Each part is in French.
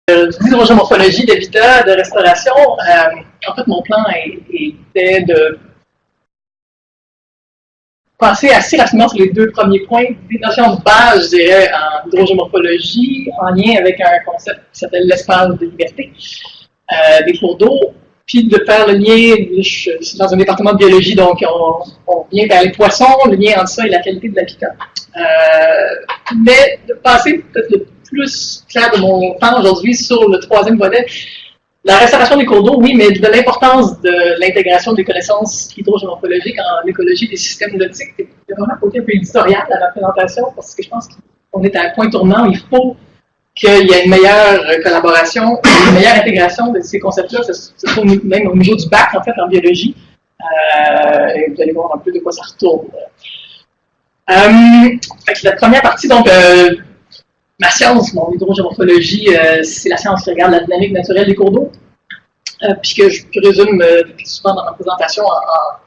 d'hydrogéomorphologie, d'habitat, de restauration. En fait, mon plan était de passer assez rapidement sur les deux premiers points, des notions de base, je dirais, en hydrogéomorphologie, en lien avec un concept qui s'appelle l'espace de liberté, des cours d'eau, puis de faire le lien, je suis dans un département de biologie, donc on vient vers les poissons, le lien entre ça et la qualité de l'habitat. Mais de passer peut-être le plus clair de mon temps aujourd'hui sur le troisième volet, la restauration des cours d'eau, oui, mais de l'importance de l'intégration des connaissances hydrogéomorphologiques en écologie des systèmes nautiques. C'est vraiment un côté un peu éditorial à la présentation, parce que je pense qu'on est à un point tournant où il faut qu'il y ait une meilleure collaboration, une meilleure intégration de ces concepts-là. Ça se trouve même au niveau du bac, en fait, en biologie. Et vous allez voir un peu de quoi ça retourne. La première partie, donc, ma science, mon hydrogéomorphologie, c'est la science qui regarde la dynamique naturelle des cours d'eau. Puisque je résume souvent dans ma présentation en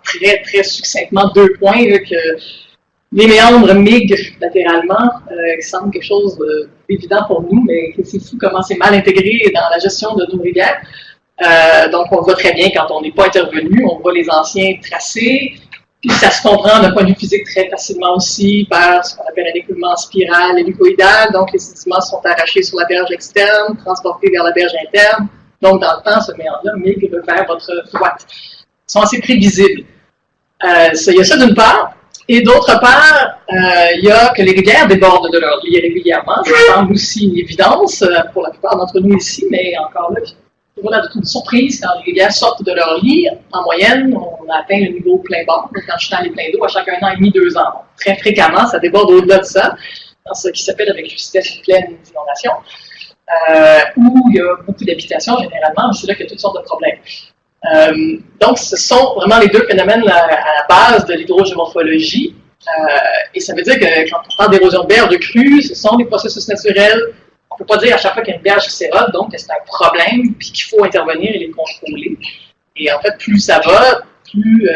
très, très succinctement 2 points, que les méandres migrent latéralement, qui semble quelque chose d'évident pour nous, mais c'est fou comment c'est mal intégré dans la gestion de nos rivières. Donc, on le voit très bien quand on n'est pas intervenu, on voit les anciens tracés, puis ça se comprend d'un point de vue physique très facilement aussi par ce qu'on appelle un écoulement en spirale hélicoïdal. Donc, les sédiments sont arrachés sur la berge externe, transportés vers la berge interne. Donc, dans le temps, ce méandre-là migre vers votre droite. Ils sont assez prévisibles. Il y a ça d'une part. Et d'autre part, il y a que les rivières débordent de leur lit régulièrement. Ça semble aussi une évidence pour la plupart d'entre nous ici, mais encore là, voilà de toute surprise quand les rivières sortent de leur lit. En moyenne, on atteint le niveau plein bord. Quand je suis dans les pleins d'eau, à chaque 1 an et demi, 2 ans. Très fréquemment, ça déborde au-delà de ça, dans ce qui s'appelle avec justesse une pleine inondation, où il y a beaucoup d'habitations généralement, c'est là qu'il y a toutes sortes de problèmes. Donc, ce sont vraiment les deux phénomènes à la base de l'hydrogéomorphologie. Et ça veut dire que quand on parle d'érosion de berge, de crue, ce sont des processus naturels. On ne peut pas dire à chaque fois qu'il y a une berge qui s'érode, donc que c'est un problème, puis qu'il faut intervenir et les contrôler. Et en fait, plus ça va, plus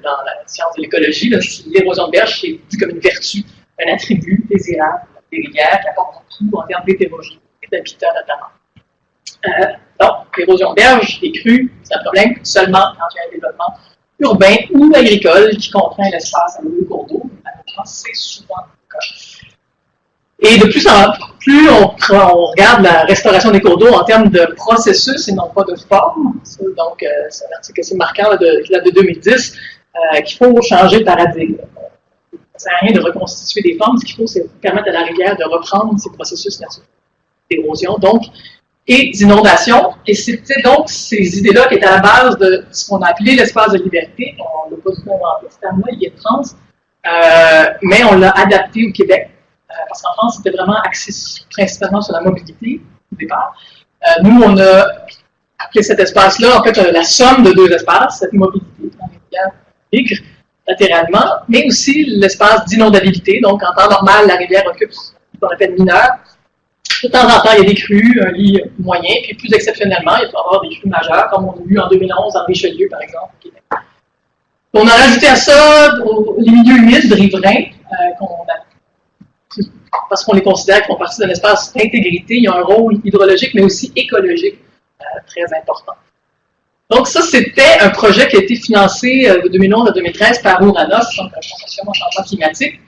dans la science de l'écologie, l'érosion de berge, c'est vu comme une vertu, un attribut désirable des rivières qui apporte beaucoup en termes d'hétérogénéité d'habitat notamment. Donc, l'érosion de berge, les crues, c'est un problème seulement quand il y a un développement urbain ou agricole qui contraint l'espace à l'eau cours d'eau. C'est souvent le cas. Et de plus en plus, on regarde la restauration des cours d'eau en termes de processus et non pas de forme. Donc, c'est un article assez marquant de 2010 qu'il faut changer de paradigme. Ça ne sert à rien de reconstituer des formes. Ce qu'il faut, c'est permettre à la rivière de reprendre ses processus naturels d'érosion, donc, et d'inondation. Et c'était donc ces idées-là qui étaient à la base de ce qu'on a appelé l'espace de liberté. On ne l'a pas du tout inventé, ce terme-là, il est trans, mais on l'a adapté au Québec. Parce qu'en France, c'était vraiment axé principalement sur la mobilité au départ. Nous, on a appelé cet espace-là, en fait, la somme de 2 espaces, cette mobilité, dans les rivières latéralement, mais aussi l'espace d'inondabilité. Donc, en temps normal, la rivière occupe ce qu'on appelle mineur. De temps en temps, il y a des crues, un lit moyen, puis plus exceptionnellement, il peut y avoir des crues majeures, comme on a vu en 2011 en Richelieu, par exemple, au Québec. On a rajouté à ça les milieux humides riverains, parce qu'on les considère qu'ils font partie d'un espace d'intégrité. Il y a un rôle hydrologique, mais aussi écologique très important. Donc ça, c'était un projet qui a été financé de 2011 à 2013 par Ouranos, donc un consortium en changement climatique,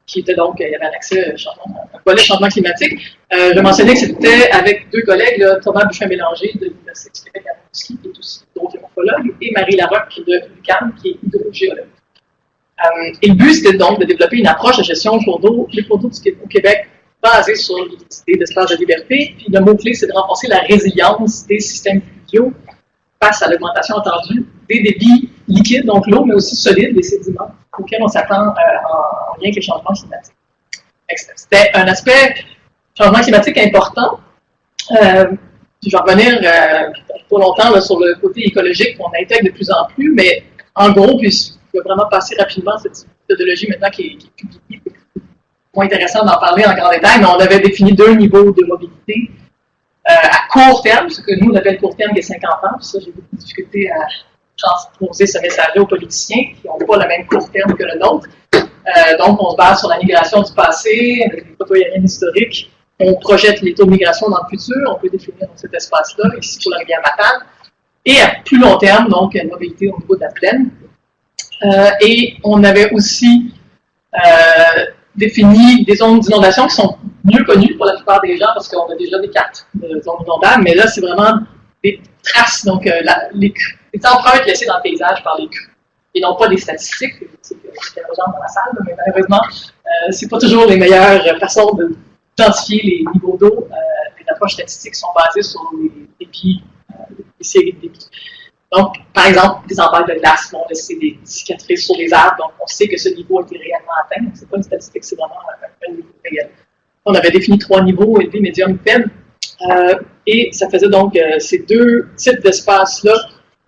qui était donc, il y avait un accès un volet changement climatique. Je mentionnais que c'était avec 2 collègues, là, Thomas Buffin-Bélanger de l'Université du Québec à Rimouski, qui est aussi hydrogéomorphologue, et Marie Larocque de l'UQAM, qui est hydrogéologue. Et le but, c'était donc de développer une approche de gestion des cours d'eau au Québec basée sur l'idée d'espace de liberté. Puis le mot-clé, c'est de renforcer la résilience des systèmes fluviaux face à l'augmentation attendue des débits liquides, donc l'eau, mais aussi solides, des sédiments, auxquels on s'attend en lien avec les changements climatiques. C'était un aspect changement climatique important. Je vais revenir pas longtemps là, sur le côté écologique qu'on intègre de plus en plus, mais en gros, puis je vais vraiment passer rapidement cette méthodologie maintenant qui est publiée. Moins intéressant d'en parler en grand détail, mais on avait défini 2 niveaux de mobilité à court terme, ce que nous on appelle court terme qui est 50 ans, puis ça j'ai beaucoup de difficulté à transposer ce message-là aux politiciens qui n'ont pas le même court terme que le nôtre. Donc on se base sur la migration du passé, avec les photos aériennes historiques, on projette les taux de migration dans le futur, on peut définir dans cet espace-là, ici pour la rivière Matane, et à plus long terme, donc une mobilité au niveau de la plaine. Et on avait aussi défini des zones d'inondation qui sont mieux connues pour la plupart des gens parce qu'on a déjà des cartes de zones inondables, mais là, c'est vraiment des traces, donc les empreintes laissées dans le paysage par les crues, et non pas des statistiques. C'est les gens dans la salle, mais malheureusement, c'est pas toujours les meilleures façons d'identifier les niveaux d'eau. Les approches statistiques sont basées sur les débits, les séries de débits. Donc, par exemple, des embâches de glace vont laisser des cicatrices sur les arbres, donc on sait que ce niveau a été réellement atteint. Donc, c'est pas une statistique, c'est vraiment un niveau réel. On avait défini 3 niveaux, élevé, médium, faible, et ça faisait donc ces 2 types d'espaces-là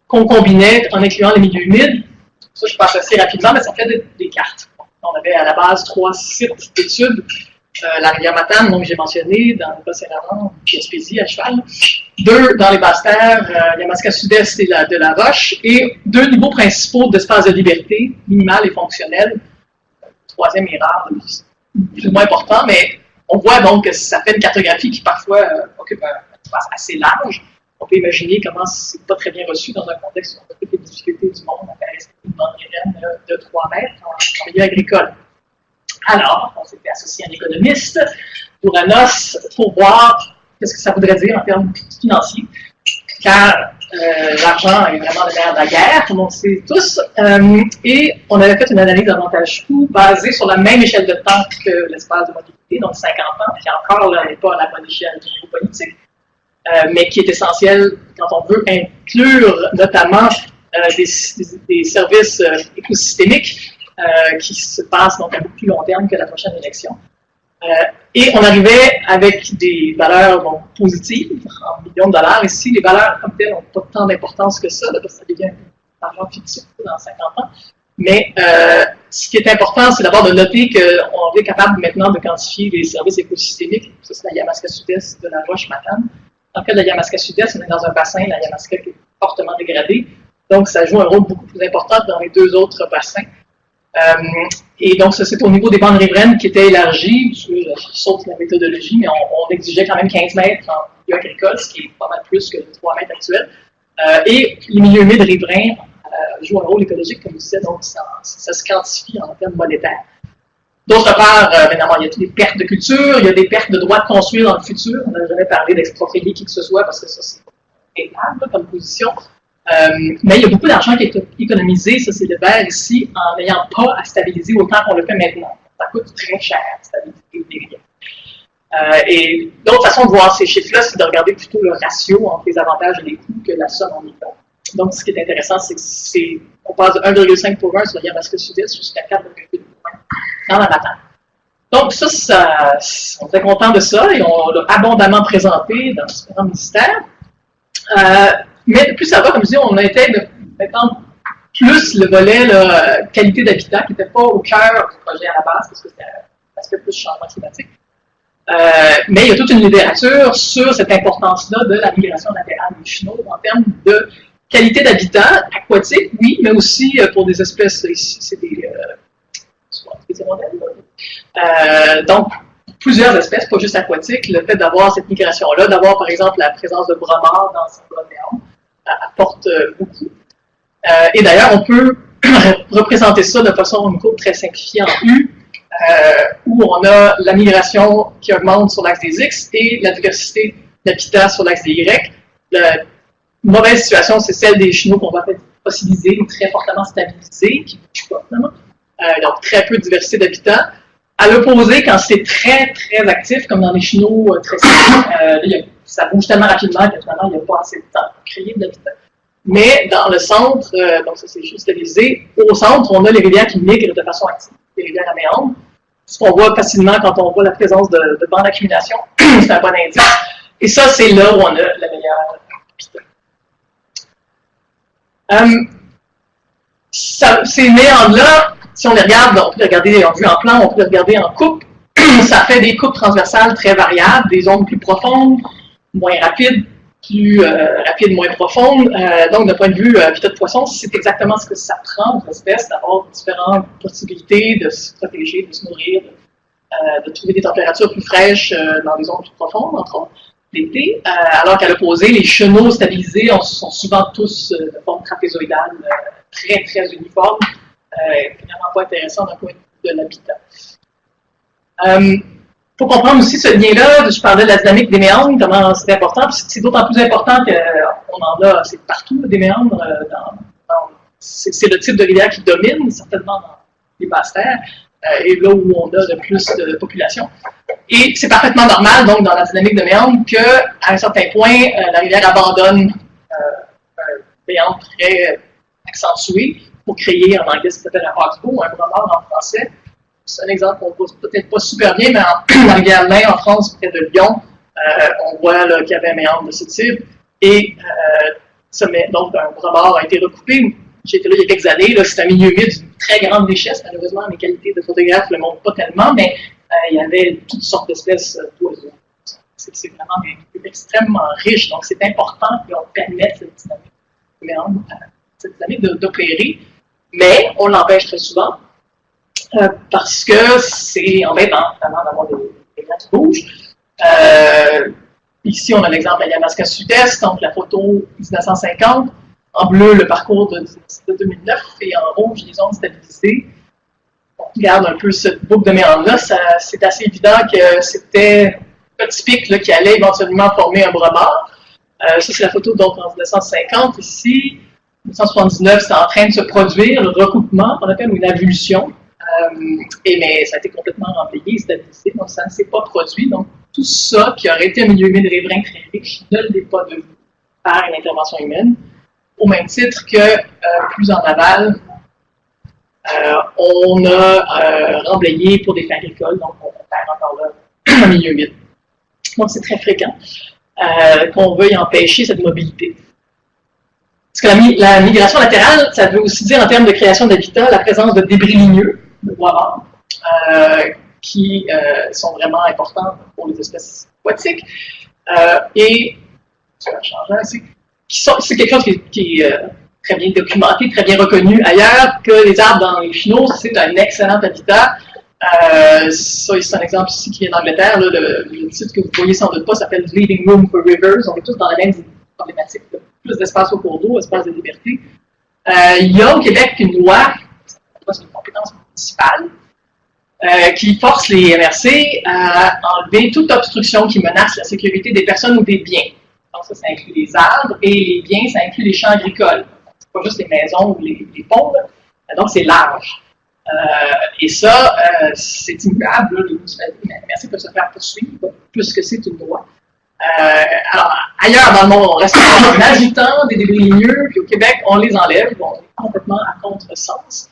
qu'on combinait en incluant les milieux humides. Ça, je passe assez rapidement, mais ça fait des cartes. On avait à la base 3 sites d'études. La rivière Matane, donc j'ai mentionné, dans le Bas-Saint-Laurent, Gaspésie, à cheval. 2 dans les Basses-Terres, Yamaska Sud-Est et de la Roche. Et 2 niveaux principaux d'espace de liberté, minimal et fonctionnel. Le 3e est rare, plus ou moins important, mais on voit donc que ça fait une cartographie qui parfois occupe un espace assez large. On peut imaginer comment c'est pas très bien reçu dans un contexte où on a toutes les difficultés du monde à faire rester une bande aérienne de 3 mètres en milieu agricole. Alors, on s'était associé à un économiste, Ouranos, pour voir ce que ça voudrait dire en termes financiers, car l'argent est vraiment le nerf de la guerre, comme on le sait tous, et on avait fait une analyse d'avantage-coût basée sur la même échelle de temps que l'espace de mobilité, donc 50 ans, qui encore n'est pas à la bonne échelle du niveau politique, mais qui est essentiel quand on veut inclure notamment des services écosystémiques qui se passent donc à beaucoup plus long terme que la prochaine élection. Et on arrivait avec des valeurs bon, positives, en millions de dollars. Ici, les valeurs comme telles n'ont pas tant d'importance que ça, là, parce que ça devient un argent fictif dans 50 ans. Mais ce qui est important, c'est d'abord de noter qu'on est capable maintenant de quantifier les services écosystémiques. Ça, c'est la Yamaska Sud-Est de la Roche-Matane. Dans le cas de la Yamaska Sud-Est, on est dans un bassin, la Yamaska qui est fortement dégradé. Donc, ça joue un rôle beaucoup plus important que dans les 2 autres bassins. Et donc, ça, c'est au niveau des bandes riveraines qui étaient élargies, sauf la méthodologie, mais on exigeait quand même 15 mètres en milieu agricole, ce qui est pas mal plus que les 3 mètres actuels. Et les milieux humides riverains jouent un rôle écologique, comme je disais, donc ça se quantifie en termes monétaires. D'autre part, évidemment, il y a toutes les pertes de culture, il y a des pertes de droits de construire dans le futur. On n'a jamais parlé d'exproprier qui que ce soit, parce que ça, c'est énorme comme position. Mais il y a beaucoup d'argent qui est économisé, ça c'est le vert ici, en n'ayant pas à stabiliser autant qu'on le fait maintenant. Ça coûte très cher à stabiliser les rivières. Et l'autre façon de voir ces chiffres-là, c'est de regarder plutôt le ratio entre les avantages et les coûts que la somme en est. Donc, ce qui est intéressant, c'est qu'on passe de 1,5 pour 1 sur la Yamaska Sud-Est jusqu'à 4,8 pour 1 dans la Matane. Donc, ça, on était content de ça et on l'a abondamment présenté dans différents ministères. Mais plus ça va, comme je dis, on était maintenant plus le volet là, qualité d'habitat qui n'était pas au cœur du projet à la base, parce que c'était un aspect plus changement climatique. Mais il y a toute une littérature sur cette importance-là de la migration latérale des chenaux en termes de qualité d'habitat aquatique, oui, mais aussi pour des espèces, ici, c'est des donc, plusieurs espèces, pas juste aquatiques, le fait d'avoir cette migration-là, d'avoir par exemple la présence de bromard dans Saint-Laurent, apporte beaucoup. Et d'ailleurs, on peut représenter ça de façon une courbe très simplifiée en U, où on a la migration qui augmente sur l'axe des X et la diversité d'habitat sur l'axe des Y. La mauvaise situation, c'est celle des chenaux qu'on va fossiliser ou très fortement stabiliser, qui ne bougent pas vraiment. Donc, très peu de diversité d'habitat. À l'opposé, quand c'est très, très actif, comme dans les chenaux très simples, ça bouge tellement rapidement que finalement, il n'y a pas assez de temps pour créer de l'habitat. Mais dans le centre, donc ça c'est juste stabilisé, au centre, on a les rivières qui migrent de façon active, les rivières à méandres. Ce qu'on voit facilement quand on voit la présence de bancs d'accumulation, c'est un bon indice. Et ça, c'est là où on a la meilleure habitat. Ces méandres-là, si on les regarde, on peut les regarder en vue en plan, on peut les regarder en coupe. Ça fait des coupes transversales très variables, des zones plus profondes, moins rapides, plus rapides, moins profondes. Donc, d'un point de vue habitat de poisson, c'est exactement ce que ça prend aux espèces, d'avoir différentes possibilités de se protéger, de se nourrir, de trouver des températures plus fraîches dans les zones plus profondes, entre autres, l'été, alors qu'à l'opposé, les chenaux stabilisés sont souvent tous de forme trapézoïdale, très, très uniforme, finalement pas intéressant d'un point de vue de l'habitat. Pour comprendre aussi ce lien-là, je parlais de la dynamique des méandres, comment c'est important, puis c'est d'autant plus important qu'on en a, c'est partout des méandres, c'est le type de rivière qui domine, certainement dans les basses terres, et là où on a le plus de population. Et c'est parfaitement normal, donc, dans la dynamique de méandre, qu'à un certain point, la rivière abandonne un méandre très accentué pour créer, en anglais, ce qu'on appelle un oxbow, un bras en français. C'est un exemple qu'on ne voit peut-être pas super bien, mais dans la rivière Main, en France, près de Lyon, on voit qu'il y avait un méandre de ce type. Et donc, un bras a été recoupé. J'ai été là il y a quelques années, c'est un milieu humide d'une très grande richesse. Malheureusement, mes qualités de photographe ne le montrent pas tellement, mais il y avait toutes sortes d'espèces d'oiseaux. C'est vraiment des milieux extrêmement riches, donc c'est important qu'on permette cette dynamique d'opérer, mais on l'empêche très souvent parce que c'est embêtant, notamment d'avoir des grains qui bougent. Ici, on a l'exemple de Yamaska Sud-Est, donc la photo 1950. En bleu, le parcours de 2009 et en rouge, les zones stabilisées. On regarde un peu cette boucle de méandre-là, c'est assez évident que c'était un petit pic qui allait éventuellement former un bras. Ça, c'est la photo donc en 1950 ici. 1979, c'est en train de se produire, le recoupement, qu'on appelle une avulsion. Mais ça a été complètement remblayé, stabilisé, donc ça ne s'est pas produit. Donc, tout ça qui aurait été un milieu humide riverain très riche ne l'est pas devenu par une intervention humaine. Au même titre que plus en aval, on a remblayé pour des fins agricoles, donc on perd encore là un milieu humide. Donc c'est très fréquent qu'on veuille empêcher cette mobilité. Parce que la migration latérale, ça veut aussi dire en termes de création d'habitat, la présence de débris ligneux, de bois mort, qui sont vraiment importants pour les espèces aquatiques. Et, ça va changer ici. C'est quelque chose qui est très bien documenté, très bien reconnu ailleurs, que les arbres dans les chenaux, c'est un excellent habitat. Ça, c'est un exemple ici qui vient d'Angleterre. Le titre que vous voyez sans doute pas s'appelle Leaving Room for Rivers. On est tous dans la même problématique. Plus d'espace au cours d'eau, espace de liberté. Il y a au Québec une loi, c'est une compétence municipale, qui force les MRC à enlever toute obstruction qui menace la sécurité des personnes ou des biens. Donc ça inclut les arbres et les biens, ça inclut les champs agricoles. C'est pas juste les maisons ou les ponts, là. Donc c'est large. Et ça, c'est immuable. Les MRC peuvent se faire poursuivre, puisque c'est une loi. Alors, ailleurs dans le monde, on reste en ajoutant des débris ligneux, puis au Québec, on les enlève. On est complètement à contresens.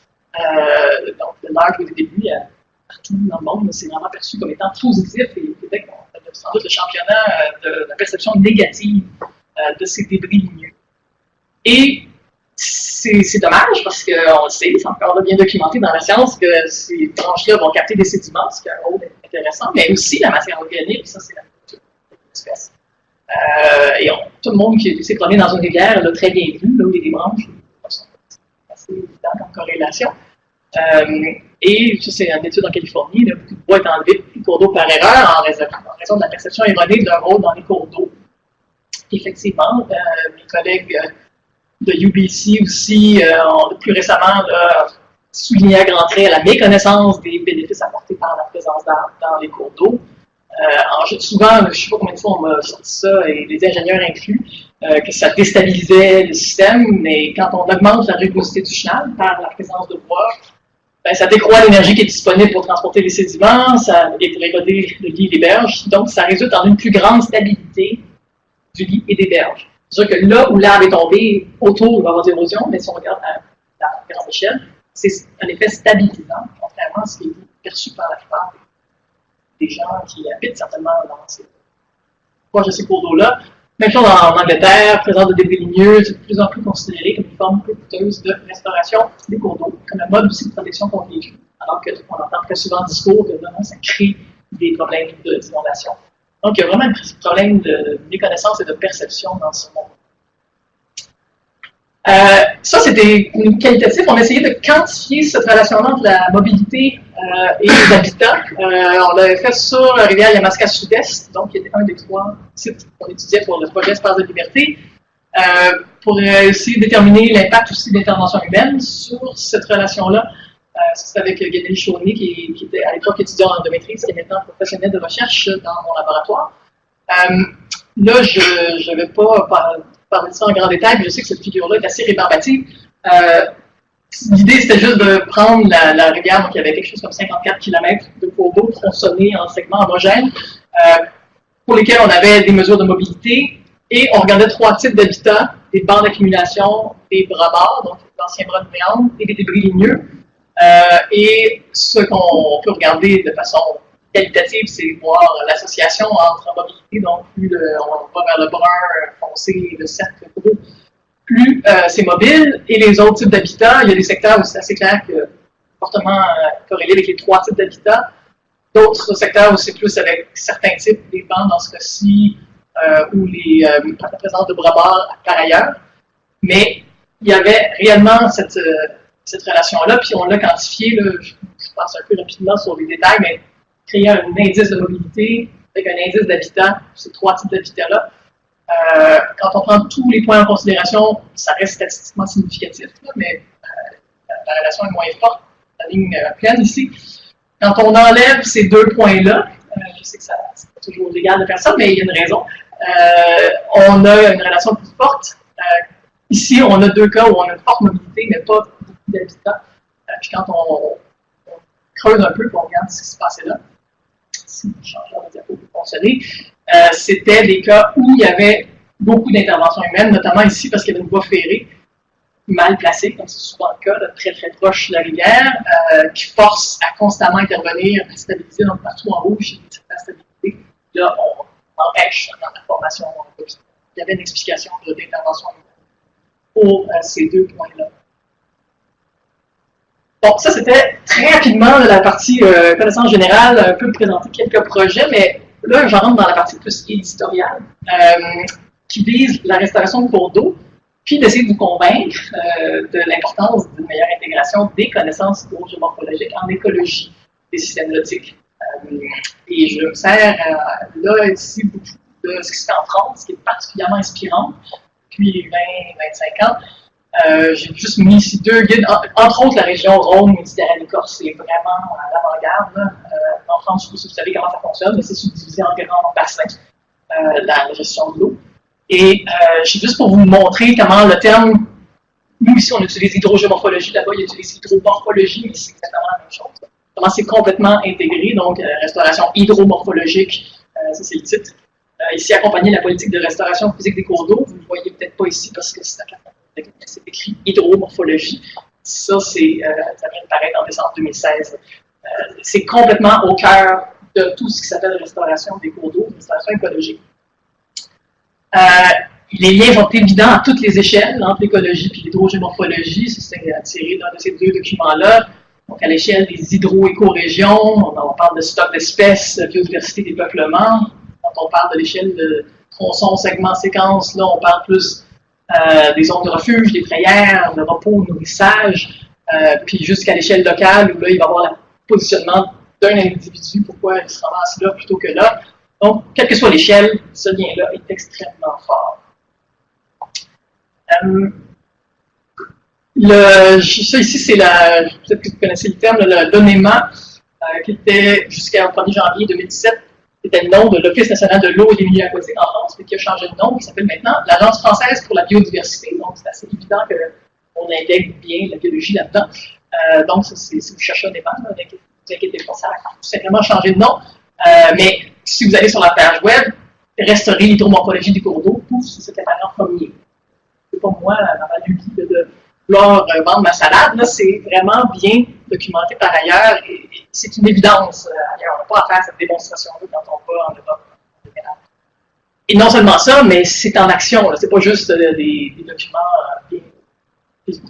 Donc, le large au début, partout dans le monde, c'est vraiment perçu comme étant positif. Et au Québec, on a sans doute le championnat de la perception négative de ces débris ligneux. Et c'est dommage parce qu'on le sait, c'est encore bien documenté dans la science que ces branches-là vont capter des sédiments, ce qui a un rôle intéressant, mais aussi la matière organique, ça c'est la nature de l'espèce. Et tout le monde qui s'est promené dans une rivière l'a très bien vu, là où il y a des branches, sont assez évidentes en corrélation. Et ça, c'est une étude en Californie, là, beaucoup de bois est enlevé du cours d'eau par erreur en raison de la perception erronée de leur rôle dans les cours d'eau. Effectivement, mes collègues de UBC aussi ont plus récemment souligné à grands traits la méconnaissance des bénéfices apportés par la présence d'arbres dans les cours d'eau. Souvent, je ne sais pas combien de fois on m'a sorti ça, et les ingénieurs inclus, que ça déstabilisait le système, mais quand on augmente la rugosité du chenal par la présence de bois, ben, ça décroît l'énergie qui est disponible pour transporter les sédiments, et pour éroder le lit et les berges, donc ça résulte en une plus grande stabilité du lit et des berges. C'est-à-dire que là où l'arbre est tombé, autour, il va y avoir de l'érosion, mais si on regarde à grande échelle, c'est un effet stabilisant, contrairement à ce qui est perçu par la plupart des gens qui habitent certainement dans ces proches de ces cours d'eau-là. Même chose en Angleterre, présence de débris ligneux, c'est de plus en plus considéré comme une forme peu coûteuse de restauration des cours d'eau, comme un mode aussi de protection contre les crues. Alors qu'on entend très souvent en discours que vraiment ça crée des problèmes d'inondation. Donc il y a vraiment un problème de méconnaissance et de perception dans ce monde. Ça, c'était qualitatif. On a essayé de quantifier cette relation-là entre la mobilité et les habitats. On l'avait fait sur la rivière Yamaska Sud-Est, donc qui était un des 3 sites qu'on étudiait pour le projet Espace de liberté, pour essayer de déterminer l'impact aussi d'intervention humaine sur cette relation-là. C'est avec Guénel Chauny, qui était à l'époque étudiant en endométrise, qui est maintenant professionnel de recherche dans mon laboratoire. Là, je ne vais pas parler de ça en grand détail, mais je sais que cette figure-là est assez rébarbative. L'idée, c'était juste de prendre la rivière, donc il y avait quelque chose comme 54 km de cours d'eau tronçonnés en segments homogènes, pour lesquels on avait des mesures de mobilité, et on regardait 3 types d'habitats, des bancs d'accumulation, des bras-barres, donc l'ancien bras de méandre, et des débris ligneux. Et ce qu'on peut regarder de façon qualitative, c'est voir l'association entre mobilité, donc plus on va vers le brun foncé et le cercle gros, plus c'est mobile, et les autres types d'habitats, il y a des secteurs où c'est assez clair que fortement corrélé avec les 3 types d'habitats, d'autres secteurs où c'est plus avec certains types, des bancs dans ce cas-ci, ou la présence de bras-barres par ailleurs, mais il y avait réellement cette relation-là, puis on l'a quantifié, là, je passe un peu rapidement sur les détails, mais créer un indice de mobilité avec un indice d'habitat, ces 3 types d'habitats-là. Quand on prend tous les points en considération, ça reste statistiquement significatif, là, mais la relation est moins forte, la ligne pleine ici. Quand on enlève ces 2 points-là, je sais que c'est pas toujours légal de faire ça, mais il y a une raison, on a une relation plus forte. Ici, on a 2 cas où on a une forte mobilité, mais pas beaucoup d'habitat. Puis quand on creuse un peu, on regarde ce qui se passait là, si je change la diapo pour fonctionner, c'était des cas où il y avait beaucoup d'interventions humaines, notamment ici parce qu'il y avait une voie ferrée mal placée, comme c'est souvent le cas, là, très très proche de la rivière, qui force à constamment intervenir, à stabiliser, donc partout en rouge, il y a une stabilité. Là, on empêche dans la formation. Il y avait une explication d'intervention humaine pour ces 2 points-là. Bon, ça c'était très rapidement la partie connaissance générale, un peu présenter quelques projets, mais là j'en rentre dans la partie plus éditoriale, qui vise la restauration de cours d'eau, puis d'essayer de vous convaincre de l'importance d'une meilleure intégration des connaissances hydrogéomorphologiques en écologie des systèmes nautiques. Et je me sers là ici beaucoup de ce qui se fait en France, qui est particulièrement inspirant depuis les 20-25 ans. J'ai juste mis ici 2 guides, entre autres la région Rhône-Méditerranée-Corse, c'est vraiment à l'avant-garde. En France, je ne sais pas si vous savez comment ça fonctionne, mais c'est subdivisé en grands bassins, la gestion de l'eau. Et j'ai juste pour vous montrer comment le terme, nous ici on utilise hydrogéomorphologie, là-bas ils utilisent hydromorphologie, mais c'est exactement la même chose. Comment c'est complètement intégré, donc restauration hydromorphologique, ça c'est le titre. Ici accompagné de la politique de restauration physique des cours d'eau, vous ne le voyez peut-être pas ici parce que c'est écrit hydromorphologie. Ça, ça vient de paraître en décembre 2016. C'est complètement au cœur de tout ce qui s'appelle restauration des cours d'eau, restauration écologique. Les liens sont évidents à toutes les échelles, entre l'écologie et l'hydrogéomorphologie. C'est tiré d'un de ces 2 documents-là. Donc, à l'échelle des hydro-éco-régions, on parle de stock d'espèces, biodiversité des peuplements. Quand on parle de l'échelle de tronçon, segment, séquence, là, on parle plus des zones de refuge, des frayères, de repos, de nourrissage, puis jusqu'à l'échelle locale, où là, il va y avoir le positionnement d'un individu, pourquoi il se ramasse là plutôt que là. Donc, quelle que soit l'échelle, ce lien-là est extrêmement fort. Ça ici, c'est peut-être que vous connaissez le terme, le DONEMA, qui était jusqu'au 1er janvier 2017, c'était le nom de l'Office national de l'eau et des milieux aquatiques en France, mais qui a changé de nom, qui s'appelle maintenant l'Agence française pour la biodiversité. Donc, c'est assez évident qu'on intègre bien la biologie là-dedans. Donc, si vous cherchez un débat, ne vous inquiétez pas, ça a tout simplement changé de nom. Mais si vous allez sur la page web, restaurer l'hydromorphologie des cours d'eau, c'était en premier. C'est pas moi, dans ma lubie de vouloir vendre ma salade, c'est vraiment bien documenté par ailleurs et c'est une évidence ailleurs. On n'a pas à faire cette démonstration-là quand on va en Europe. Et non seulement ça, mais c'est en action. C'est pas juste des documents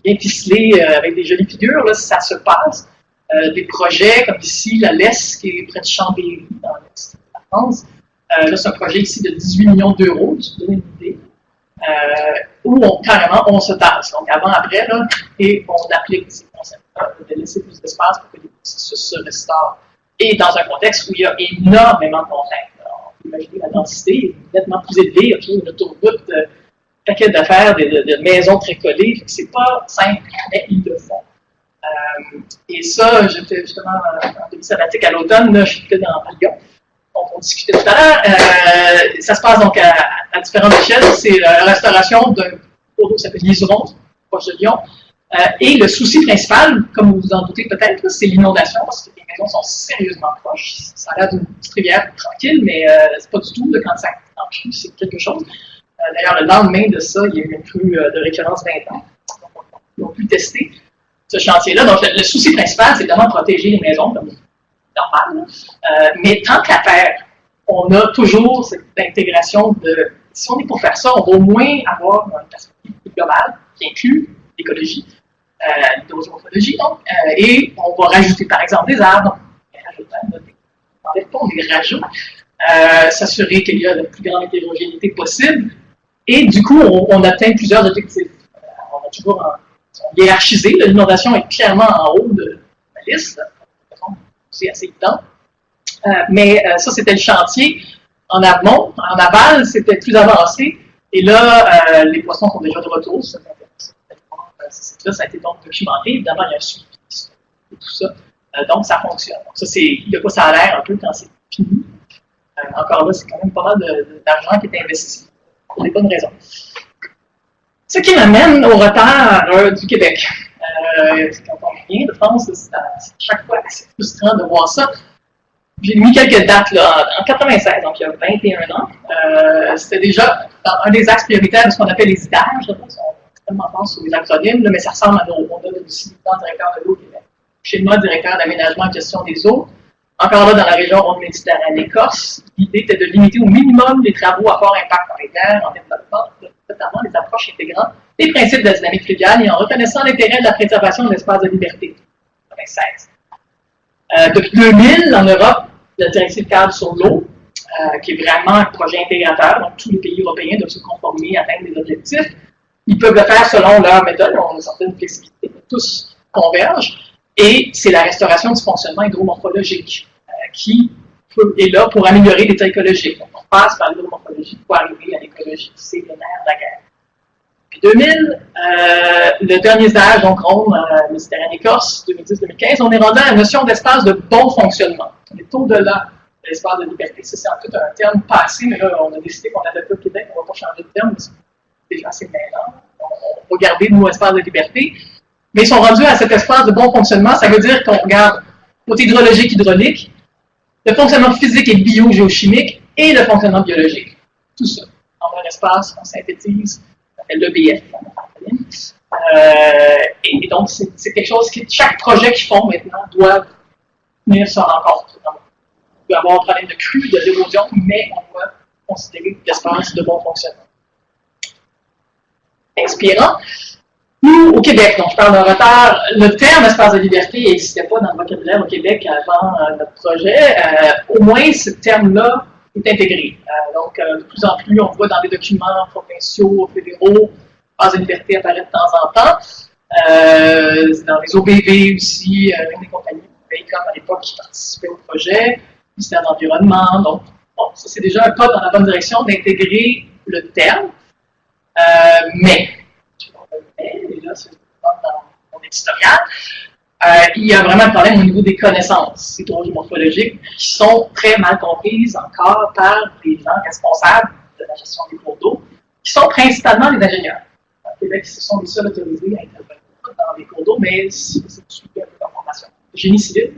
bien ficelés avec des jolies figures. Là, ça se passe. Des projets comme ici, la LES, qui est près de Chambéry, dans l'est de la France. Là, c'est un projet ici de 18 millions d'euros, je vous donne une idée. où carrément on se tasse, donc avant-après, et on applique ces concepts-là, de laisser plus d'espace pour que les processus se restaurent. Et dans un contexte où il y a énormément de contraintes. On peut imaginer la densité est nettement plus élevée, une autoroute, un paquet d'affaires, de maisons très collées, c'est pas simple, mais ils le font. Et ça, j'étais justement en début sabbatique à l'automne, j'étais à Lyon. Donc, on discutait tout à l'heure. Ça se passe donc à différentes échelles. C'est la restauration d'un cours d'eau qui s'appelle l'Iseron, proche de Lyon. Et le souci principal, comme vous vous en doutez peut-être, c'est l'inondation, parce que les maisons sont sérieusement proches. Ça a l'air d'une petite rivière tranquille, mais c'est pas du tout. Quand ça crue, c'est quelque chose. D'ailleurs, le lendemain de ça, il y a eu une crue de récurrence 20 ans. Donc, ils ont pu tester ce chantier-là. Donc, le souci principal, c'est vraiment de protéger les maisons, comme normal. Mais tant qu'à faire, on a toujours cette intégration de, si on est pour faire ça, on va au moins avoir une perspective globale qui inclut l'écologie, l'hydrogéomorphologie, donc, et on va rajouter par exemple des arbres, on les rajoute, s'assurer qu'il y a la plus grande hétérogénéité possible, et du coup, on atteint plusieurs objectifs. On a toujours hiérarchisé, l'inondation est clairement en haut de la liste, c'est assez évident. Mais ça, c'était le chantier. En amont, en aval, c'était plus avancé. Et là, les poissons sont déjà de retour. Ça a été donc documenté. Évidemment, il y a un suivi et tout ça. Donc, ça fonctionne. Donc, ça, c'est de quoi ça a l'air un peu quand c'est fini. Encore là, c'est quand même pas mal d'argent qui est investi pour des bonnes raisons. Ce qui m'amène au retard du Québec. Quand on vient de France, c'est à chaque fois assez frustrant de voir ça. J'ai mis quelques dates là, en 96, donc il y a 21 ans. C'était déjà un des axes prioritaires de ce qu'on appelle les IDAG. Je ne sais pas si on est extrêmement fort sur les acronymes, là, mais ça ressemble à nos. On a aussi le directeur de l'eau au Québec. Chez moi, directeur d'aménagement et gestion des eaux. Encore là, dans la région Rhône-Méditerranée-Corse, l'idée était de limiter au minimum les travaux à fort impact dans les terres, en développant notamment les approches intégrant les principes de la dynamique fluviale et en reconnaissant l'intérêt de la préservation de l'espace de liberté. 96. Depuis 2000, en Europe, la directive cadre sur l'eau, qui est vraiment un projet intégrateur, donc tous les pays européens doivent se conformer, atteindre des objectifs. Ils peuvent le faire selon leur méthode, on a une certaine flexibilité, tous convergent, et c'est la restauration du fonctionnement hydromorphologique qui est là pour améliorer l'état écologique. Donc, on passe par l'hydromorphologie pour arriver à l'écologie, c'est le nerf de la guerre. Puis 2000, le dernier stage, donc Rhône, Méditerranée-Corse, 2010-2015, on est rendu à la notion d'espace de bon fonctionnement. On est au-delà de l'espace de liberté. Ça, c'est en fait un terme passé, mais là, on a décidé qu'on n'avait pas au Québec, on ne va pas changer de terme, c'est déjà assez mêlant. On va garder nos espaces de liberté. Mais ils sont rendus à cet espace de bon fonctionnement, ça veut dire qu'on regarde côté hydrologique, hydraulique, le fonctionnement physique et biogéochimique et le fonctionnement biologique. Tout ça. En un espace, on synthétise, on appelle l'EBF. Et donc, c'est quelque chose que chaque projet qu'ils font maintenant doit venir se rencontrer. Il peut y avoir un problème de crue, d'érosion, mais on doit considérer l'espace de bon fonctionnement. Inspirant. Nous, au Québec, donc je parle d'un retard, le terme espace de liberté n'existait pas dans le vocabulaire au Québec avant notre projet. Au moins, ce terme-là est intégré. Donc, de plus en plus, on voit dans des documents provinciaux, fédéraux, espace de liberté apparaît de temps en temps. Dans les OBV aussi, des compagnies comme à l'époque qui participaient au projet, le ministère de l'Environnement. Donc, bon, ça c'est déjà un pas dans la bonne direction d'intégrer le terme. Mais, et là, c'est dans mon éditorial, il y a vraiment un problème au niveau des connaissances hydrogéomorphologiques qui sont très mal comprises encore par les gens responsables de la gestion des cours d'eau, qui sont principalement les ingénieurs. Au Québec, ce sont les seuls autorisés à intervenir dans les cours d'eau, mais c'est suivi un peu de formation. Génie civil,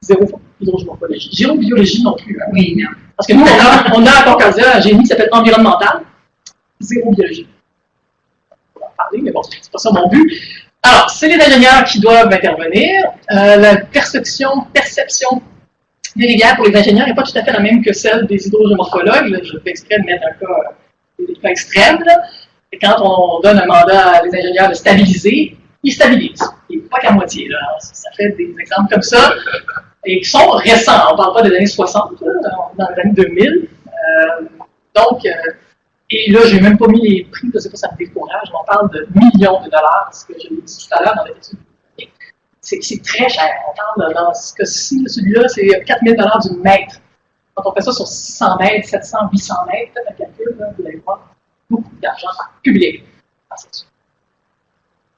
zéro hydrogéomorphologie. Géobiologie non plus. Hein. Oui, non. Parce que nous, on a à Concordia un génie qui s'appelle environnemental, zéro biologie. On va en parler, mais bon, c'est pas ça mon but. Alors, c'est les ingénieurs qui doivent intervenir. La perception des rivières pour les ingénieurs n'est pas tout à fait la même que celle des hydrogéomorphologues. Je fais exprès de mettre des cas extrêmes. Là. Et quand on donne un mandat à des ingénieurs de stabiliser, ils stabilisent. Et pas qu'à moitié. Là. Ça fait des exemples comme ça, et qui sont récents. On ne parle pas des années 60, là, dans les années 2000. Donc, et Et là, je n'ai même pas mis les prix, je ne sais pas si ça me décourage, on parle de millions de dollars, ce que je l'ai dit tout à l'heure dans l'étude. C'est très cher. On parle dans ce cas-ci, celui-là, c'est 4 000 $ du mètre. Quand on fait ça sur 600 mètres, 700, 800 mètres, peut-être un calcul, là, vous allez voir, beaucoup d'argent public.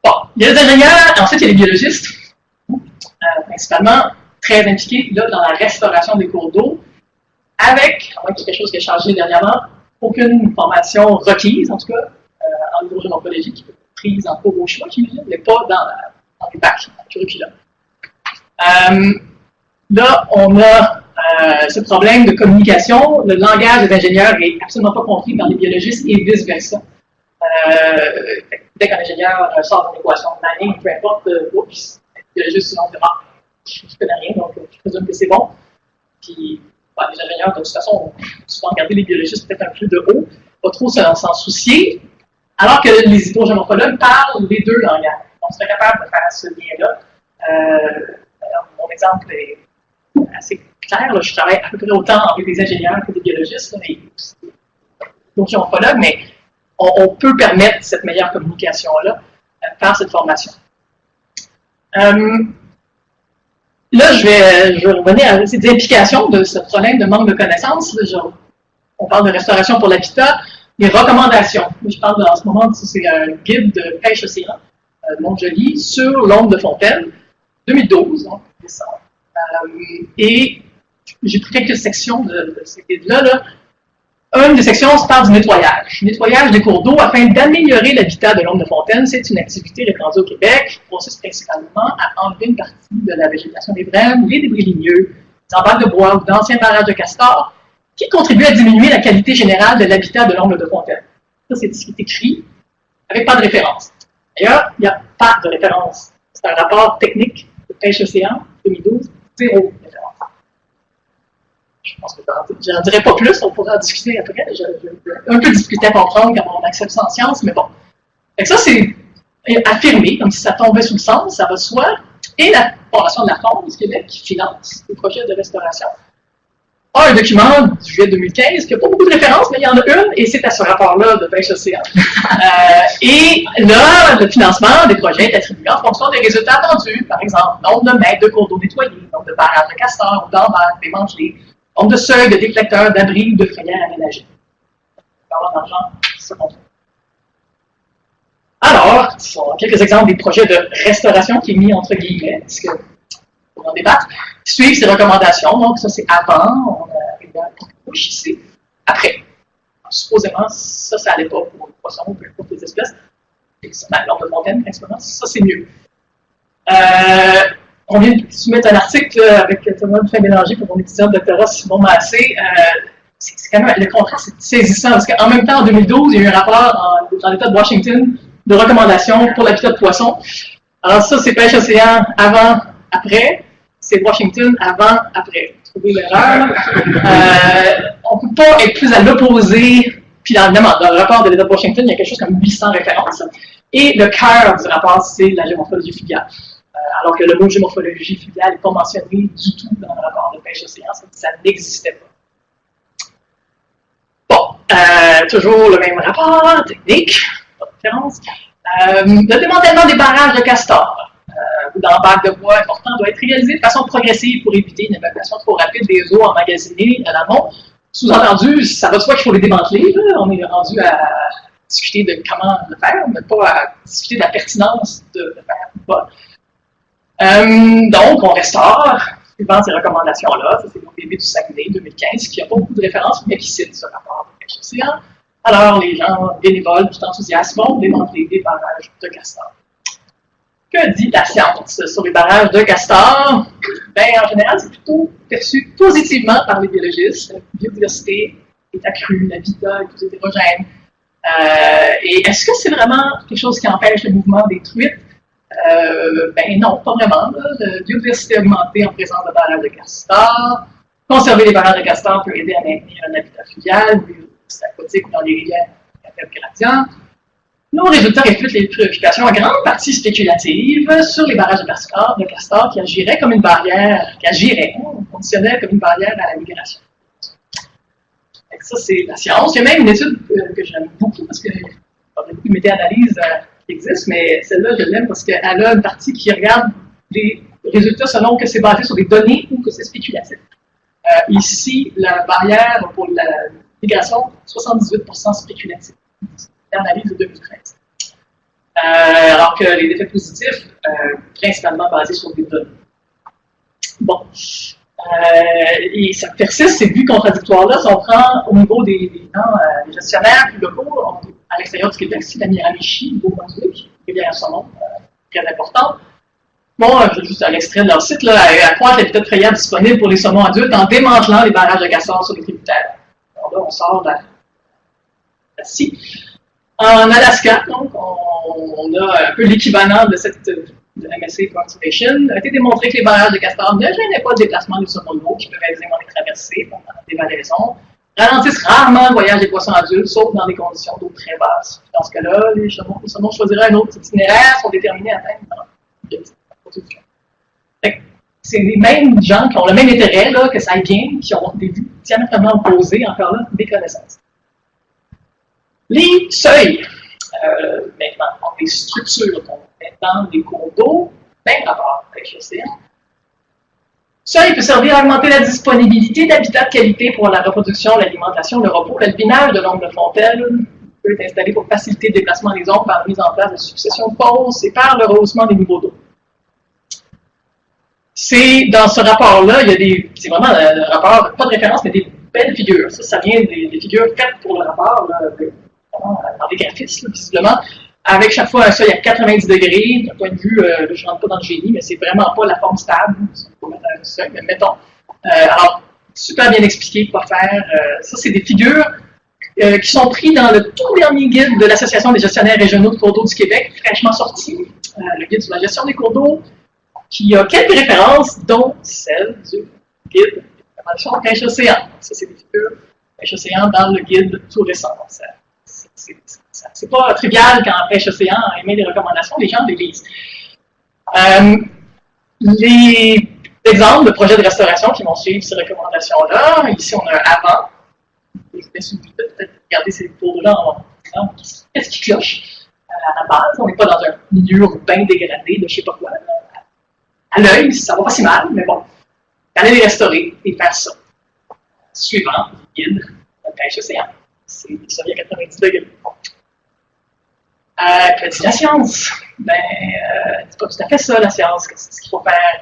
Bon, il y a les ingénieurs, et ensuite il y a les biologistes, principalement très impliqués là, dans la restauration des cours d'eau, avec, à moins qu'il y ait quelque chose qui a changé dernièrement, aucune formation requise, en tout cas, en hydrogéomorphologie, qui peut être prise en cours au choix, j'imagine, mais pas dans les bacs, dans le curriculum. Là, on a ce problème de communication. Le langage des ingénieurs n'est absolument pas compris par les biologistes et vice-versa. Dès qu'un ingénieur sort d'une équation de Manning, peu importe, oups, le biologiste se dit ah, je ne connais rien, donc je présume que c'est bon. Puis, les ingénieurs, de toute façon, ont souvent regardé les biologistes peut-être un peu de haut, pas trop s'en soucier, alors que les hydrogéomorphologues parlent les deux langages. On serait capable de faire ce lien-là. Mon exemple est assez clair. Là, je travaille à peu près autant avec des ingénieurs que des biologistes, mais mais on peut permettre cette meilleure communication-là par cette formation. Là, je vais revenir à ces implications de ce problème de manque de connaissances. On parle de restauration pour l'habitat, les recommandations. Je parle en ce moment, c'est un guide de pêche océan, Montjoly, sur l'onde de Fontaine, 2012, donc décembre. Et j'ai pris quelques sections de ces guides-là. Là. Une des sections, se parle du nettoyage. Nettoyage des cours d'eau afin d'améliorer l'habitat de l'onde de Fontaine. C'est une activité répandue au Québec qui consiste principalement à enlever une partie de la végétation des brèmes, les débris ligneux, des emballages de bois ou d'anciens barrages de castors qui contribuent à diminuer la qualité générale de l'habitat de l'onde de Fontaine. Ça, c'est ce qui est écrit avec pas de référence. D'ailleurs, il n'y a pas de référence. C'est un rapport technique de pêche océan 2012, 0 référence. Je pense que je n'en dirai pas plus, on pourra en discuter après. J'ai un peu discuté à comprendre comment on accepte ça en sciences, mais bon. Et ça, c'est affirmé, comme si ça tombait sous le sens, ça va de soi. Et la Fondation de la Faune du Québec, qui finance les projets de restauration, a un document du juillet 2015 qui n'a pas beaucoup de références, mais il y en a une, et c'est à ce rapport-là de pêche océan. Et là, le financement des projets est attribué en fonction des résultats attendus, par exemple, nombre de mètres de cours d'eau nettoyés, nombre de barrages de castors ou d'emballages démantelés, nombre de seuils, de déflecteurs, d'abris ou de frayères aménagées. Parlant d'argent, ça compte. Alors, ce sont quelques exemples des projets de restauration qui est mis entre guillemets, parce que pour en débattre, suivre ces recommandations. Donc, ça, c'est avant, on a une couche ici. Après, supposément, ça n'allait pas pour les poissons ou pour les espèces. L'onde de Fontaine, principalement, ça, c'est mieux. On vient de soumettre un article avec Thomas Dufresne-Bélanger pour mon étudiant de doctorat Simon Massé. C'est quand même, le contraste c'est saisissant, parce qu'en même temps, en 2012, il y a eu un rapport dans l'État de Washington de recommandations pour l'habitat de poissons. Alors ça, c'est pêche océan avant, après. C'est Washington avant, après. Trouvez l'erreur. On ne peut pas être plus à l'opposé. Puis dans le rapport de l'État de Washington, il y a quelque chose comme 800 références. Et le cœur du rapport, c'est la géomorphologie fluviale. Alors que le mot géomorphologie fluviale n'est pas mentionné du tout dans le rapport de pêche océan, ça n'existait pas. Bon, toujours le même rapport technique, pas de référence. Le démantèlement des barrages de castors ou d'emballages de bois importants doit être réalisé de façon progressive pour éviter une évacuation trop rapide des eaux emmagasinées à l'amont. Sous-entendu, ça va de soi qu'il faut les démanteler. Là. On est rendu à discuter de comment le faire, mais pas à discuter de la pertinence de le faire ou pas. Donc, on restaure, suivant ces recommandations-là. Ça, c'est l'OPB du Saguenay 2015, qui n'a pas beaucoup de références, mais qui cite ce rapport de pêche océan. Alors, les gens bénévoles, tout enthousiastes, vont démanteler des barrages de castors. Que dit la science sur les barrages de castors? Ben, en général, c'est plutôt perçu positivement par les biologistes. La biodiversité est accrue, l'habitat est plus hétérogène. Et est-ce que c'est vraiment quelque chose qui empêche le mouvement des truites? Ben non, pas vraiment. Là. La biodiversité augmentée en présence de barrages de castors. Conserver les barrages de castors peut aider à maintenir un habitat fluvial, aquatique ou dans les rivières à faible gradient. Nos résultats reflètent les préoccupations en grande partie spéculatives sur les barrages de castors qui agiraient comme une barrière, conditionnels comme une barrière à la migration. Ça, c'est la science. Il y a même une étude que j'aime beaucoup parce qu'il y a beaucoup de méta-analyses qui existent, mais celle-là, je l'aime parce qu'elle a une partie qui regarde les résultats selon que c'est basé sur des données ou que c'est spéculatif. Ici, la barrière pour la migration, 78% spéculatif. L'analyse de 2013. Alors que les effets positifs, principalement basés sur des données. Bon. Et ça persiste, ces vues contradictoires-là, si on prend au niveau des gestionnaires plus locaux, à l'extérieur du Québec, c'est la Miramichi, Nouveau-Brunswick, Rivière-Saumon, très importante. Bon, je juste à l'extrait de leur site, là, accroître l'habitat frayable disponible pour les saumons adultes en démantelant les barrages de Castor sur les tributaires. Alors là, on sort de la scie. En Alaska, donc, on a un peu l'équivalent de cette de MSA Conservation. Il a été démontré que les barrages de Castor ne gênaient pas le déplacement des saumons d'eau qui peuvent aisément les traverser pendant des valaisons, ralentissent rarement le voyage des poissons adultes, sauf dans des conditions d'eau très basses. Dans ce cas-là, les saumons choisiraient un autre itinéraire, sont déterminés à atteindre dans c'est les mêmes gens qui ont le même intérêt là, que ça aille bien, qui ont des vues diamétralement opposées, encore là, des connaissances. Les seuils, maintenant, les structures qu'on met dans les cours d'eau, même rapport avec l'océan. Seuil peut servir à augmenter la disponibilité d'habitats de qualité pour la reproduction, l'alimentation, le repos. L'albinage de l'ombre de fontaine peut être installé pour faciliter le déplacement des ombres par la mise en place de successions de poses et par le rehaussement des niveaux d'eau. C'est dans ce rapport-là, il y a des. C'est vraiment un rapport, pas de référence, mais des belles figures. Ça vient des figures faites pour le rapport, là, dans les graphismes, visiblement, avec chaque fois un seuil à 90 degrés. D'un point de vue, je ne rentre pas dans le génie, mais c'est vraiment pas la forme stable. On peut mettre un seuil, mais mettons. Alors, super bien expliqué quoi faire. Ça, c'est des figures qui sont prises dans le tout dernier guide de l'Association des gestionnaires régionaux de cours d'eau du Québec, fraîchement sorti, le guide sur la gestion des cours d'eau, qui a quelques références, dont celle du guide de la pêche-océan. Ça, c'est des figures pêche-océan dans le guide tout récent. C'est pas trivial quand pêche-océan émet des recommandations, les gens les lisent. Les exemples de projets de restauration qui vont suivre ces recommandations-là, ici on a un avant. Je vais peut-être regarder ces photos-là en qu'est-ce qui cloche à la base. On n'est pas dans un milieu urbain dégradé de je sais pas quoi. À l'œil, ça va pas si mal, mais bon, aller les restaurer et faire ça. Suivant, guide de pêche-océan. C'est ça, il y a 90 degrés. Que dit la science? Ben, c'est pas tout à fait ça, la science. Qu'est-ce qu'il faut faire?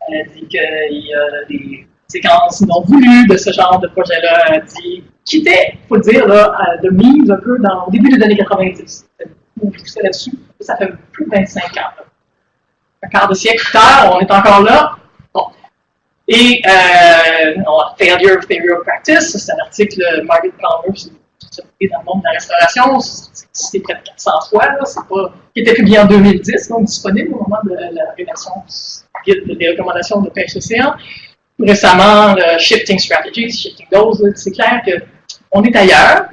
Elle dit qu'il y a des séquences non voulues de ce genre de projet-là. Elle dit qui était, il faut le dire, là, de mise un peu au début des années 90. On poussait là-dessus. Ça fait plus de 25 ans. Là. Un quart de siècle plus tard, on est encore là. Bon. Et Failure of Practice, c'est un article de Margaret Palmer, c'est dans le monde de la restauration, c'est près de 400 fois, là, c'est pas, qui était publié en 2010, donc disponible au moment de la rédaction guide des recommandations de pêche-océan. Récemment, le Shifting Strategies, Shifting Goals, c'est clair qu'on est ailleurs.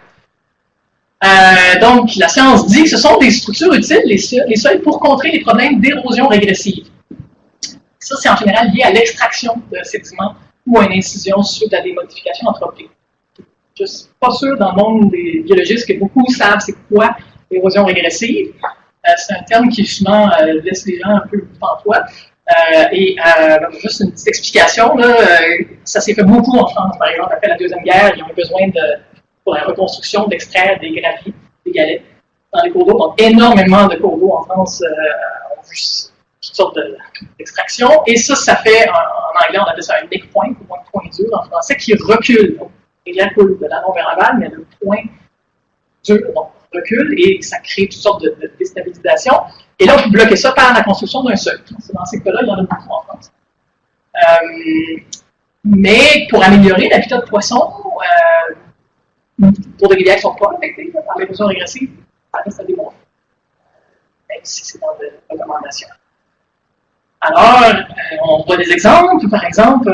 Donc, la science dit que ce sont des structures utiles, les seuils, pour contrer les problèmes d'érosion régressive. Ça, c'est en général lié à l'extraction de sédiments ou à une incision suite à des modifications anthropiques. Je ne suis pas sûr dans le monde des biologistes que beaucoup savent c'est quoi l'érosion régressive. C'est un terme qui souvent laisse les gens un peu pantois. Juste une petite explication, là, ça s'est fait beaucoup en France, par exemple, après la Deuxième Guerre, ils ont eu besoin pour la reconstruction d'extraire des graphies, des galets dans les cours d'eau. Donc, énormément de cours d'eau en France ont vu toutes sortes d'extractions. Et ça fait, en anglais, on appelle ça un nick point, ou un point dur en français, qui recule. Donc, il coule de l'avant vers l'aval, mais le point dur donc, recule et ça crée toutes sortes de déstabilisation. Et là, on peut bloquer ça par la construction d'un seuil. Dans ces cas-là, il y en a beaucoup en France. Mais pour améliorer l'habitat de poissons, pour des rivières qui ne sont pas affectées par l'érosion régressive, ça reste à démontrer. Même si c'est dans des recommandations. Alors, on voit des exemples. Par exemple,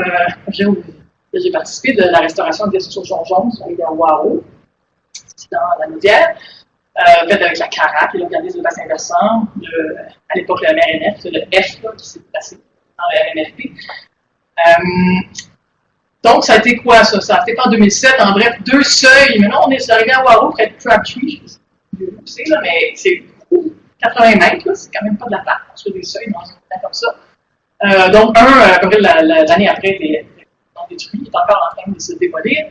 j'ai participé de la restauration des sources jaune sur les Waro, c'est dans la Naudière, faite avec la CARAC et l'organisme de bassin versant, à l'époque le MRNF, c'est le F là, qui s'est placé dans le MFP. Donc, ça a été quoi, ça? Ça a été en 2007, en bref, 2 seuils. Maintenant, on est arrivé à Waro, près de Crabtree, je sais pas si c'est là, mais c'est 80 mètres, c'est quand même pas de la part sur des seuils dans un temps comme ça. Donc, à peu près l'année après, était détruit, il est encore en train de se démolir.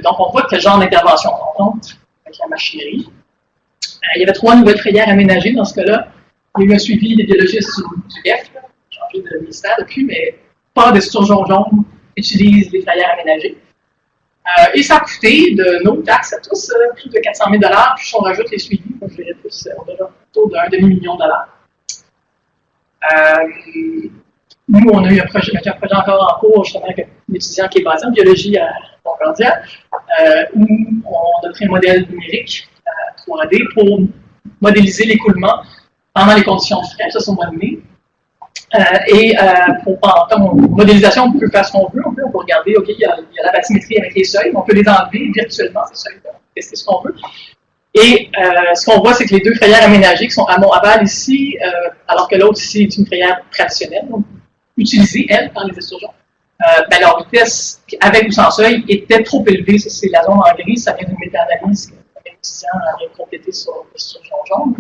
Donc, on voit quel genre d'intervention on rencontre avec la machinerie. Il y avait 3 nouvelles frayères aménagées dans ce cas-là. Il y a eu un suivi des biologistes du BEF, changé de ministère depuis, mais pas des surgeons jaunes utilisent les frayères aménagées. Et ça a coûté de nos taxes à tous plus de 400 000 $, puis si on rajoute les suivis, je dirais plus, on est autour d'un demi-million de dollars. Nous, on a eu un projet encore en cours, justement, avec un étudiant qui est basé en biologie à Concordia, où on a pris un modèle numérique 3D pour modéliser l'écoulement pendant les conditions de frais, ça c'est au mois de mai. En modélisation, on peut faire ce qu'on veut, on peut regarder, OK, il y a la bathymétrie avec les seuils, on peut les enlever virtuellement, ces seuils-là, tester ce qu'on veut. Et ce qu'on voit, c'est que les 2 frayères aménagées qui sont à Mont-Aval ici, alors que l'autre ici est une frayère traditionnelle, donc utilisée, elle, par les esturgeons, leur vitesse, avec ou sans seuil, était trop élevée. Ça, c'est la zone en gris, ça vient d'une méta-analyse que l'étudiant a complétée sur l'esturgeon jaune.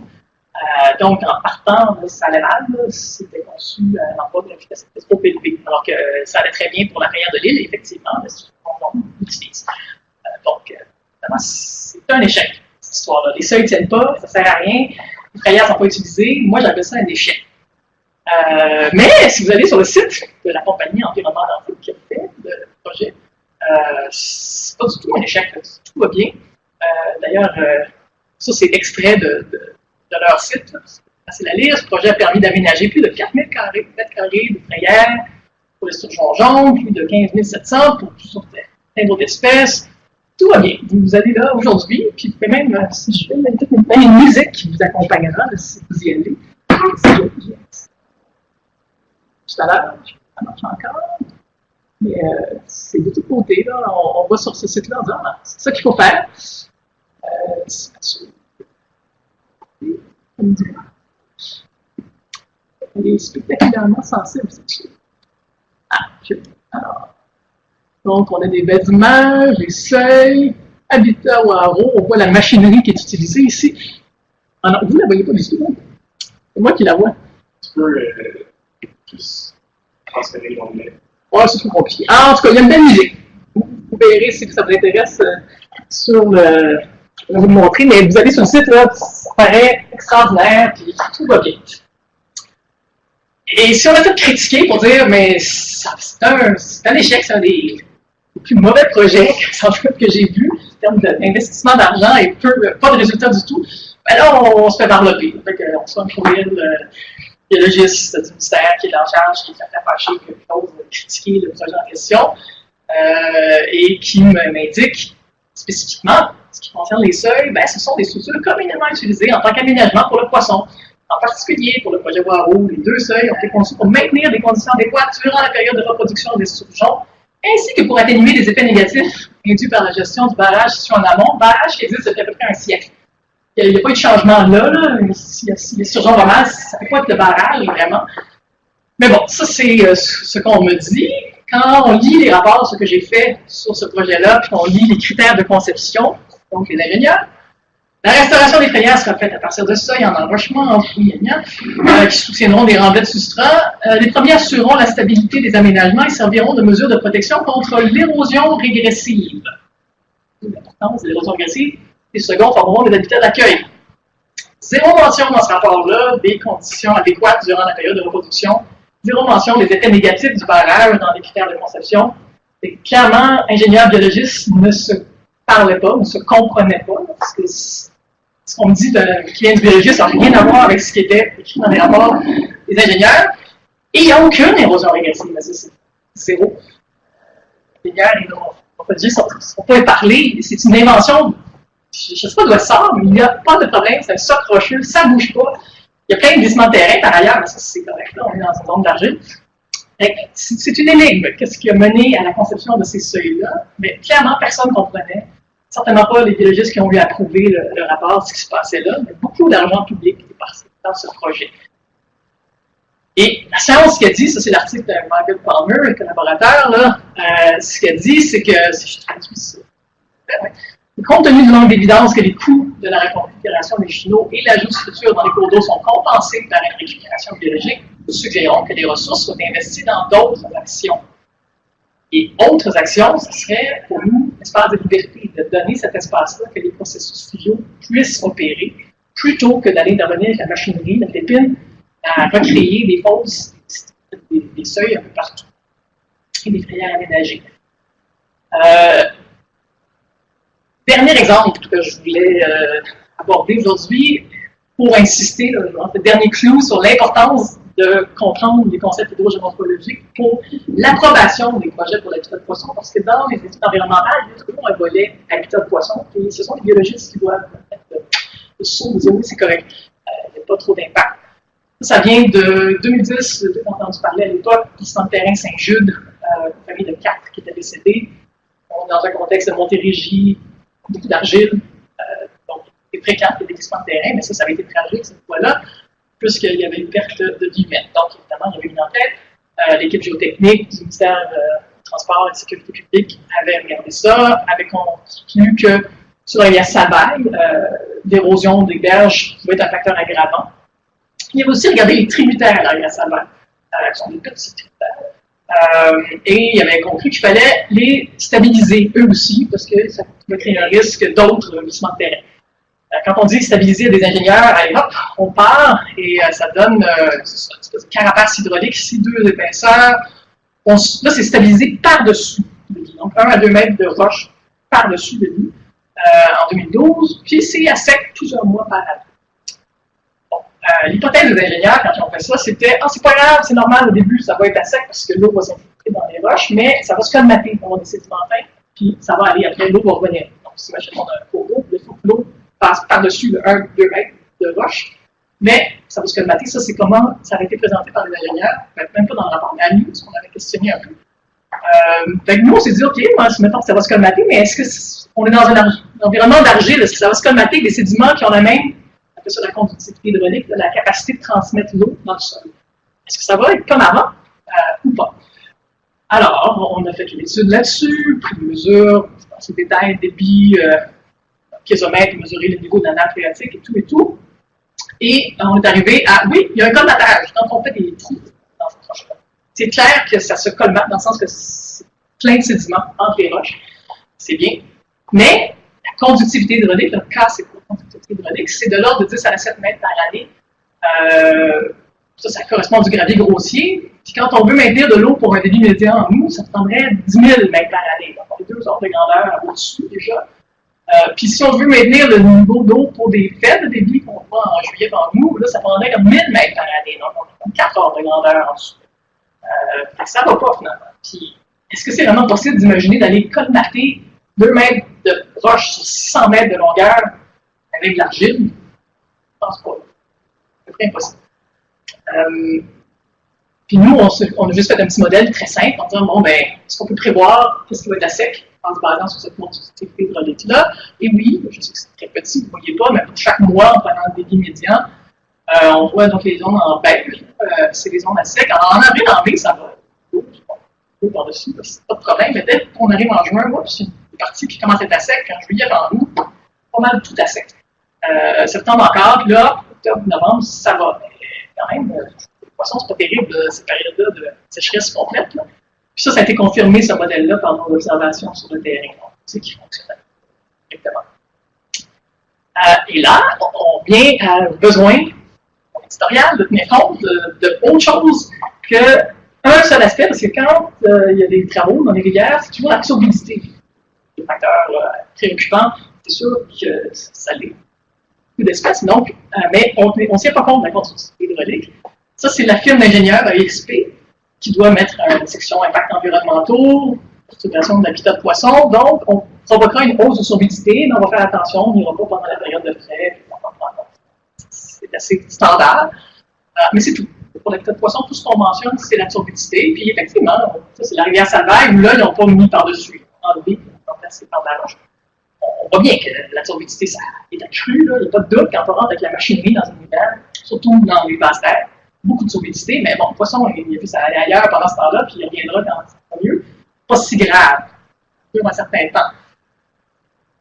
Donc, en partant, ça allait mal, c'était conçu l'emploi de la vitesse était trop élevée, alors que ça allait très bien pour la frayère de l'île, effectivement, l'esturgeon jaune l'utilise. Donc, évidemment, c'est un échec, cette histoire-là. Les seuils ne tiennent pas, ça ne sert à rien, les frayères ne sont pas utilisées. Moi, j'appelle ça un échec. Mais si vous allez sur le site de la compagnie Environnement d'Antique qui a fait le projet, c'est pas du tout un échec, tout va bien. D'ailleurs, ça c'est extrait de leur site, c'est facile à lire. Ce projet a permis d'aménager plus de 4 000 mètres carrés de frayères pour les esturgeons jaunes, plus de 15 700 pour toutes sortes d'autres espèces. Tout va bien. Vous allez là aujourd'hui, puis vous pouvez même, si je fais même une musique qui vous accompagnera, là, si vous y allez. Tout à l'heure, ça marche encore. Mais c'est de tous côtés, là. On va sur ce site-là en disant, c'est ça qu'il faut faire. Elle est spectaculairement sensible, cette chose. Alors, donc, on a des belles images, des seuils, habitat Waro, on voit la machinerie qui est utilisée ici. Ah non, vous ne la voyez pas du tout, hein? C'est moi qui la vois. Tu peux juste transférer l'onglet. Ouais, c'est trop compliqué. Ah, en tout cas, il y a une belle musique. Vous verrez si ça vous intéresse sur le. Je vais vous le montrer, mais vous allez sur le site, là, ça paraît extraordinaire, puis tout va bien. Et si on a tout critiqué pour dire, mais c'est un échec, c'est un des plus mauvais projets que j'ai vu, en termes d'investissement d'argent et pas de résultats du tout, ben là, on se fait varloper. On se fait courir le biologiste du ministère qui est en charge, qui est fait fâcher quelque chose de critiquer le projet en question, et qui m'indique spécifiquement, ce qui concerne les seuils, ben, ce sont des structures communément utilisées en tant qu'aménagement pour le poisson. En particulier, pour le projet Waro, les 2 seuils ont été conçus pour maintenir des conditions adéquates durant la période de reproduction des esturgeons, ainsi que pour atténuer les effets négatifs induits par la gestion du barrage situé en amont, barrage qui existe depuis à peu près un siècle. Il n'y a pas eu de changement là. Si les esturgeons vont mal, ça ne peut pas être le barrage, vraiment. Mais bon, ça, c'est ce qu'on me dit. Quand on lit les rapports, ce que j'ai fait sur ce projet-là, puis qu'on lit les critères de conception, donc les ingénieurs, la restauration des frayères sera faite à partir de seuils en enrochement, en fouillement, qui soutiendront des rendets de substrat. Les premiers assureront la stabilité des aménagements et serviront de mesure de protection contre l'érosion régressive. L'importance de l'érosion régressive. Les seconds formeront des habitats d'accueil. Zéro mention dans ce rapport-là des conditions adéquates durant la période de reproduction. Zéro mention des effets négatifs du barrage dans les critères de conception. Et clairement, ingénieurs biologistes ne se parlaient pas, ne se comprenaient pas, parce que ce qu'on me dit qui vient du biologiste n'a rien à voir avec ce qui était écrit dans les rapports des ingénieurs. Et il n'y a aucune érosion régressive, c'est zéro. Les ingénieurs, on peut dire, ne sont pas parler, c'est une invention. Je ne sais pas d'où elle sort, mais il n'y a pas de problème, c'est un socle rocheux, ça ne bouge pas. Il y a plein de glissements de terrain par ailleurs, mais ça c'est correct, là, on est dans une zone d'argile. C'est une énigme, qu'est-ce qui a mené à la conception de ces seuils-là, mais clairement personne ne comprenait, certainement pas les biologistes qui ont eu à approuver le rapport, ce qui se passait là, mais beaucoup d'argent public est passé dans ce projet. Et la science, ce qu'elle dit, ça c'est l'article de Michael Palmer, le collaborateur, là, ce qu'elle dit, c'est que, si je traduis ça, compte tenu de longue évidence que les coûts de la reconfiguration des chenaux et l'ajout de structures dans les cours d'eau sont compensés par une récupération biologique, nous suggérons que les ressources soient investies dans d'autres actions. Et autres actions, ce serait pour nous l'espace de liberté, de donner cet espace-là que les processus fluviaux puissent opérer, plutôt que d'aller intervenir avec la machinerie, la pépine, à recréer des fosses, des seuils un peu partout, et des filières aménagées. Dernier exemple que je voulais aborder aujourd'hui, pour insister, le dernier clou sur l'importance de comprendre les concepts hydrogéomorphologiques pour l'approbation des projets pour l'habitat de poisson, parce que dans les études environnementales, il y a toujours un volet habitat de poisson, et ce sont les biologistes qui doivent mettre le saut des eaux, c'est correct, il n'y a pas trop d'impact. Ça vient de 2010, j'ai entendu parler à l'époque, glissement de terrain Saint-Jude, une famille de 4 qui était décédée. On est dans un contexte de Montérégie, beaucoup d'argile, donc c'est fréquent, il y a des glissements de terrain, mais ça avait été tragique cette fois-là, puisqu'il y avait une perte de vie humaine. Donc évidemment, il y avait une enquête, l'équipe géotechnique du ministère du Transport et de la Sécurité publique avait regardé ça, avait conclu que sur la rivière Savaille, l'érosion des berges pouvait être un facteur aggravant. Il avait aussi regardé les tributaires de la rivière Savaille, qui sont des petits tributaires. Et il avait conclu qu'il fallait les stabiliser eux aussi, parce que ça pouvait créer un risque d'autres glissements de terrain. Quand on dit stabiliser des ingénieurs, allez hop, on part et ça donne une espèce de carapace hydraulique, ici 2 épaisseurs. Là, c'est stabilisé par-dessus le lit, donc 1 à 2 mètres de roche par-dessus le lit en 2012, puis c'est à sec plusieurs mois par année. L'hypothèse des ingénieurs, quand ils ont fait ça, c'était « Ah, c'est pas grave, c'est normal, au début, ça va être à sec parce que l'eau va s'infiltrer dans les roches, mais ça va se colmater, on va des sédimentins, puis ça va aller après, l'eau va revenir. » Donc, si on a un cours d'eau, il faut que l'eau passe par-dessus le 1-2 mètres de roche, mais ça va se colmater. Ça, c'est comment ça avait été présenté par les ingénieurs, même pas dans le rapport d'Annie, parce qu'on avait questionné un peu. Donc, nous, on s'est dit « OK, mettons que ça va se colmater, mais est-ce qu'on est dans un environnement d'argile, est-ce que ça va se colmater avec des sédiments qui ont la même sur la conductivité hydraulique, la capacité de transmettre l'eau dans le sol. Est-ce que ça va être comme avant ou pas? Alors, on a fait une étude là-dessus, pris des mesures, dans ces détails, débit, piézomètre, mesurer le niveau de la nappe phréatique et tout. Et on est arrivé à, oui, il y a un colmatage. Quand on fait des trous dans cette roche-là, c'est clair que ça se colmate dans le sens que c'est plein de sédiments entre les roches. C'est bien. Mais la conductivité hydraulique, le cas, c'est quoi? C'est de l'ordre de 10 à 7 mètres par année. Ça correspond à du gravier grossier. Puis quand on veut maintenir de l'eau pour un débit médian en nous, ça prendrait 10 000 mètres par année. Donc, on a 2 ordres de grandeur au-dessus déjà. Puis si on veut maintenir le niveau d'eau pour des faibles débits qu'on voit en juillet en nous, là, ça prendrait comme 1000 mètres par année. Donc, on a 4 ordres de grandeur en dessous. Ça ne va pas finalement. Puis, est-ce que c'est vraiment possible d'imaginer d'aller colmater 2 mètres de roche sur 600 mètres de longueur avec de l'argile? Je ne pense pas. C'est très impossible. Puis nous, on a juste fait un petit modèle très simple en disant, bon, ben, est-ce qu'on peut prévoir qu'est-ce qui va être à sec en se basant sur cette conductivité hydraulique-là? Et oui, je sais que c'est très petit, vous ne voyez pas, mais pour chaque mois, en prenant le débit médian, on voit donc les zones en beige, c'est les zones à sec. Alors, en avril, en mai, ça va. L'eau par-dessus, c'est pas de problème, mais dès qu'on arrive en juin, c'est une partie qui commence à être à sec, en juillet, en août, pas mal tout à sec. Septembre encore, puis là, octobre, novembre, ça va. Mais quand même, les poissons, c'est pas terrible, cette période-là de sécheresse complète. Là. Puis ça a été confirmé, ce modèle-là, par nos observations sur le terrain. Donc, c'est qui fonctionne directement. Et là, on vient à besoin, en éditorial, de tenir compte de autre chose qu'un seul aspect, parce que quand il y a des travaux dans les rivières, c'est toujours l'absorbidité. C'est un facteur préoccupant. C'est sûr que ça l'est. Beaucoup d'espèces, donc, mais on ne tient pas compte de la conductivité hydraulique. Ça, c'est la firme d'ingénieur EXP qui doit mettre une section impact environnementaux, perturbation de l'habitat de poissons. Donc, on provoquera une hausse de sorbidité, mais on va faire attention, on n'ira pas pendant la période de frais. C'est assez standard, mais c'est tout. Pour l'habitat de poissons, tout ce qu'on mentionne, c'est la sorbidité. Puis effectivement, ça, c'est la rivière Savaille, où là, ils n'ont pas mis par-dessus, enlevé, ils ont remplacé par la roche. On voit bien que la turbidité, ça est accrue, il n'y a pas de doute quand on rentre avec la machinerie dans une rivière, surtout dans les basses terres. beaucoup de turbidité, mais bon, le poisson, il a pu s'aller ailleurs pendant ce temps-là, puis il reviendra quand ça va mieux. Pas si grave, sur un certain temps.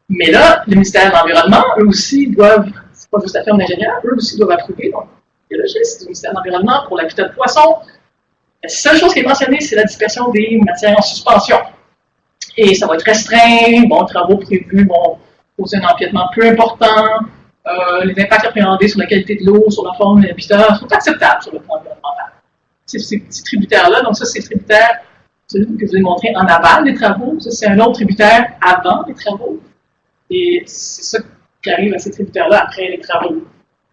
Mais là, le ministère de l'Environnement, eux aussi doivent, c'est pas juste la firme d'ingénieurs, eux aussi doivent approuver, donc, les biologistes du ministère de l'Environnement pour l'habitat de poisson. La seule chose qui est mentionnée, c'est la dispersion des matières en suspension. Et ça va être restreint, bon, travaux prévus vont causer un empiètement peu important, les impacts appréhendés sur la qualité de l'eau, sur la faune de l'habitat sont acceptables sur le plan environnemental. Ces petits tributaires-là, donc ça, c'est le tributaire, celui que je vous ai montré en aval des travaux, ça, c'est un autre tributaire avant les travaux. Et c'est ça qui arrive à ces tributaires-là après les travaux.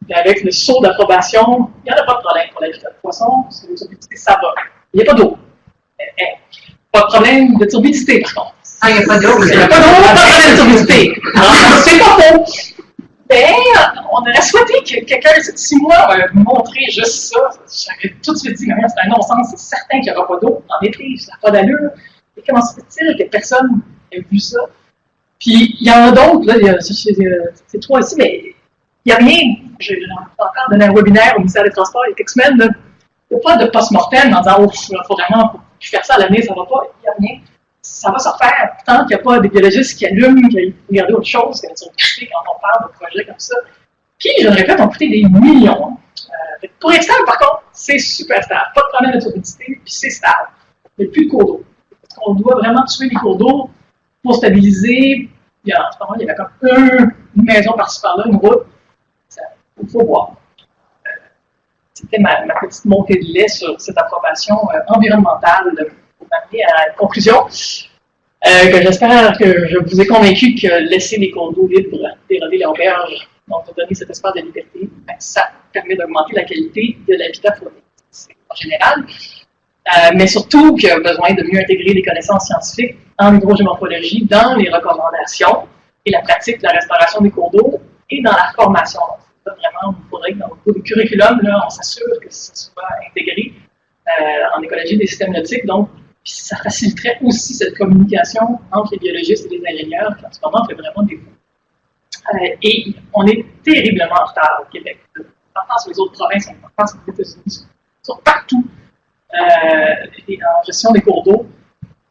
Et avec le saut d'approbation, il n'y en a pas de problème pour l'habitat de poisson, parce que les turbidités, ça va. Il n'y a pas d'eau. Pas de problème de turbidité, par contre. Ah, il n'y a pas d'eau. Il n'y a pas d'eau, pas de problème de turbidité. Alors, c'est pas faux. Mais on aurait souhaité que quelqu'un, ces 6 mois, me montrer juste ça. J'avais tout de suite dit, mais c'est un non-sens, c'est certain qu'il n'y aura pas d'eau en été, ça n'a pas d'allure. Et comment se fait-il que personne ait vu ça? Puis, il y en a d'autres, là, c'est 3 ici, mais il n'y a rien. J'ai encore donné un webinaire au ministère des Transports il y a quelques semaines. Là. Il n'y a pas de post-mortem en disant, oh, il faut vraiment faire ça à l'avenir, ça ne va pas. Il n'y a rien. Ça va se refaire tant qu'il n'y a pas des biologistes qui allument, qui regardent autre chose que la turbidité quand on parle de projets comme ça. Puis, je le répète, on coûté des millions. Pour être stable, par contre, c'est super stable. Pas de problème de turbidité, puis c'est stable. Il n'y a plus de cours d'eau. Parce qu'on doit vraiment tuer les cours d'eau pour stabiliser. En ce moment, il y avait comme une maison par-ci par-là, une route. Il faut voir. C'était ma petite montée de lait sur cette approbation environnementale pour m'amener à une conclusion que j'espère que je vous ai convaincu que laisser les cours d'eau libres d'éroder les auberges, donc de donner cet espace de liberté, ben, ça permet d'augmenter la qualité de l'habitat faunique en général, mais surtout qu'il y a besoin de mieux intégrer les connaissances scientifiques en hydrogéomorphologie dans les recommandations et la pratique de la restauration des cours d'eau et dans la formation. Donc, vraiment, il faudrait que dans le curriculum, là, on s'assure que ça soit intégré en écologie des systèmes nautiques. Donc, ça faciliterait aussi cette communication entre les biologistes et les ingénieurs qui, en ce moment, fait vraiment défaut. Et on est terriblement en retard au Québec. En France, sur les autres provinces, en France, aux États-Unis, sont partout en gestion des cours d'eau.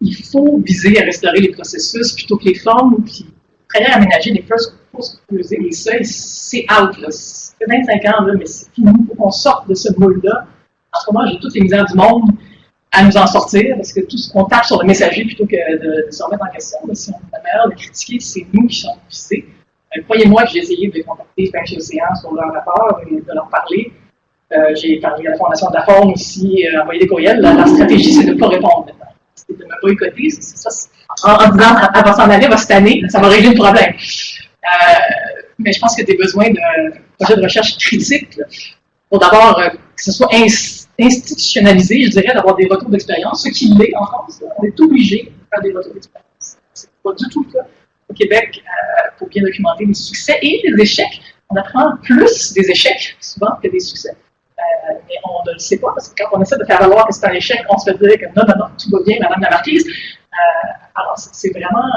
Il faut viser à restaurer les processus plutôt que les formes, puis très aménager les first creuser les seuils, c'est out. Là. Ça fait 25 ans, là, mais c'est fini. Il faut qu'on sorte de ce moule-là. En ce moment, j'ai toutes les misères du monde à nous en sortir, parce que tout ce qu'on tape sur le messager plutôt que de se remettre en question, là, si on a la meilleure de critiquer, c'est nous qui sommes visés. Croyez-moi que j'ai essayé de contacter Pêche Océan sur leur rapport et de leur parler. J'ai parlé à la Fondation de la Faune aussi, envoyé des courriels. La stratégie, c'est de ne pas répondre maintenant. C'est de me boycotter. En disant, avant s'en aller, cette année, ça va régler le problème. Mais je pense qu'il y a des besoins de projets de recherche critiques pour d'abord que ce soit institutionnalisé, je dirais, d'avoir des retours d'expérience. Ce qui l'est en France, là, on est obligé de faire des retours d'expérience. C'est pas du tout le cas au Québec pour bien documenter les succès et les échecs. On apprend plus des échecs souvent que des succès. Mais on ne le sait pas, parce que quand on essaie de faire valoir que c'est un échec, on se fait dire que non, tout va bien, Madame la Marquise. Alors, c'est vraiment...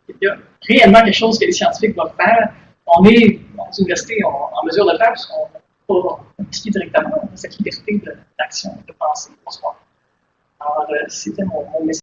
il y a réellement quelque chose que les scientifiques doivent faire. On est, dans les universités, en mesure de le faire, parce qu'on n'a pas impliqué directement, on a cette liberté d'action, de penser, bonsoir. Alors, c'était mon message.